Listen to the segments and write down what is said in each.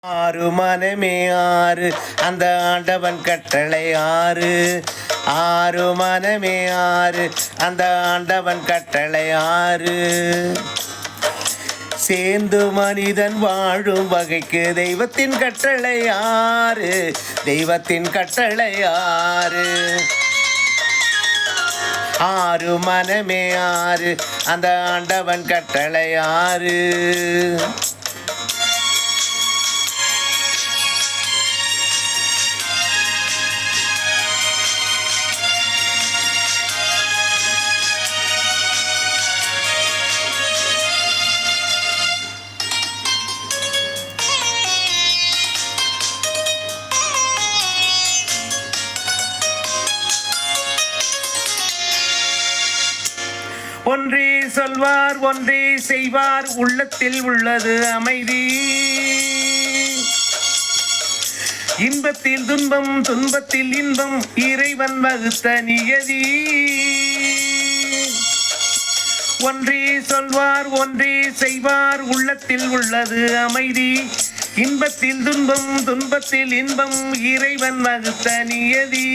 ஆறு மனமே ஆறு அந்த ஆண்டவன் கட்டளை ஆறு. ஆறு மனமே ஆறு அந்த ஆண்டவன் கட்டளை ஆறு. சேர்ந்து மனிதன் வாழும் வகைக்கு தெய்வத்தின் கட்டளை ஆறு. தெய்வத்தின் கட்டளை ஆறு. ஆறு மனமே ஆறு அந்த ஆண்டவன் கட்டளை ஆறு. ஒன்றே சொல்வார் ஒன்றே செய்வார் உள்ளத்தில் உள்ளது அமைதி. இன்பத்தில் துன்பம் துன்பத்தில் இன்பம் இறைவன் வகுத்த நியதி. ஒன்றே சொல்வார் ஒன்றே செய்வார் உள்ளத்தில் உள்ளது அமைதி. இன்பத்தில் துன்பம் துன்பத்தில் இன்பம் இறைவன் வகுத்த நியதி.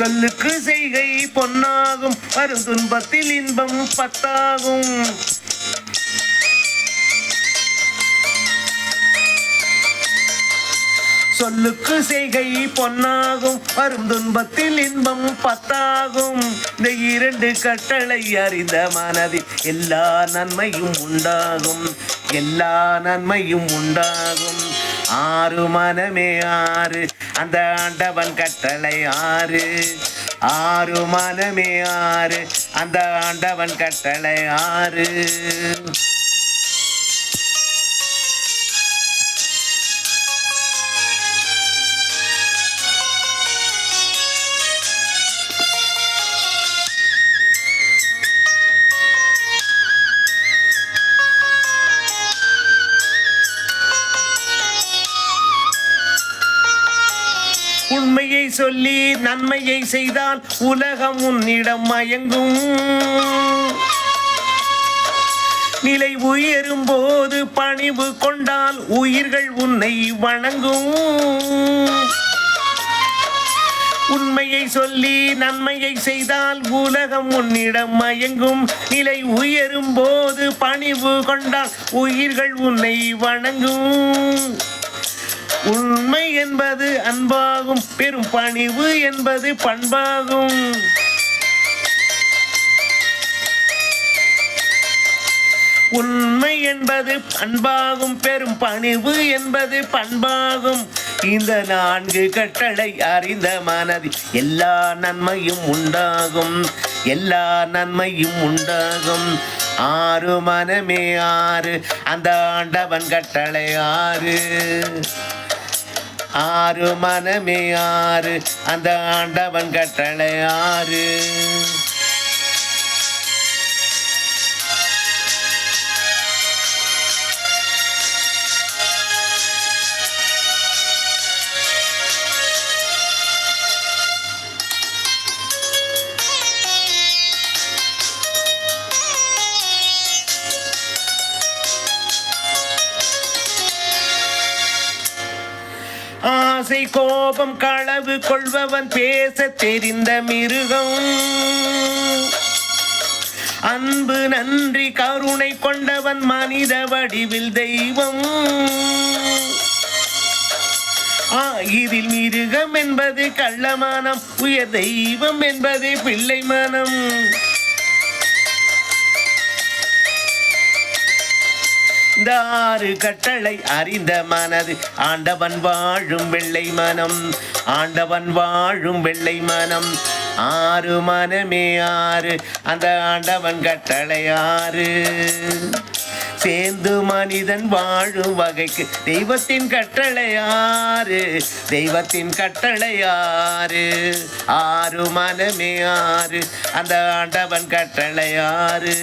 சொல்லுக்கு செய்கை பொன்னாகும் வரும் துன்பத்தில் இன்பம் பத்தாகும். சொல்லுக்கு செய்கை பொன்னாகும் வரும் துன்பத்தில் இன்பம் பத்தாகும். இந்த இரண்டு கட்டளை அறிந்த மனதில் எல்லா நன்மையும் உண்டாகும். எல்லா நன்மையும் உண்டாகும். ஆறு மனமே ஆறு அந்த ஆண்டவன் கட்டளை ஆறு. ஆறு மனமே ஆறு அந்த ஆண்டவன் கட்டளை ஆறு. உண்மையை சொல்லி நன்மையை செய்தால் உலகம் உன்னிடம் மயங்கும். நிலை உயரும் போது பணிவு கொண்டால் உயிர்கள் உன்னை வணங்கும். உண்மையை சொல்லி நன்மையை செய்தால் உலகம் உன்னிடம் மயங்கும். நிலை உயரும் போது பணிவு கொண்டால் உயிர்கள் உன்னை வணங்கும். உண்மை என்பது அன்பாகும் பெரும் பணிவு என்பது பண்பாகும். உண்மை என்பது அன்பாகும் பெரும் பணிவு என்பது பண்பாகும். இந்த நான்கு கட்டளை அறிந்த மனதில் எல்லா நன்மையும் உண்டாகும். எல்லா நன்மையும் உண்டாகும். ஆறு மனமே ஆறு அந்த ஆண்டவன் கட்டளை ஆறு. ஆறு மனமே ஆறு அந்த ஆண்டவன் கட்டளை ஆறு. ஆசை கோபம் களவு கொள்பவன் பேச தெரிந்த மிருகம். அன்பு நன்றி கருணை கொண்டவன் மனித வடிவில் தெய்வம். இதில் மிருகம் என்பது கள்ளமானம் உயர் தெய்வம் என்பது பிள்ளை மனம். இந்த ஆறு கட்டளை அறிந்த மனது ஆண்டவன் வாழும் வெள்ளை மனம். ஆண்டவன் வாழும் வெள்ளை மனம். ஆறு மனமே ஆறு அந்த ஆண்டவன் கட்டளை ஆறு. சேர்ந்து மனிதன் வாழும் வகைக்கு தெய்வத்தின் கட்டளை ஆறு. தெய்வத்தின் கட்டளை ஆறு. ஆறு மனமே ஆறு அந்த ஆண்டவன் கட்டளை ஆறு.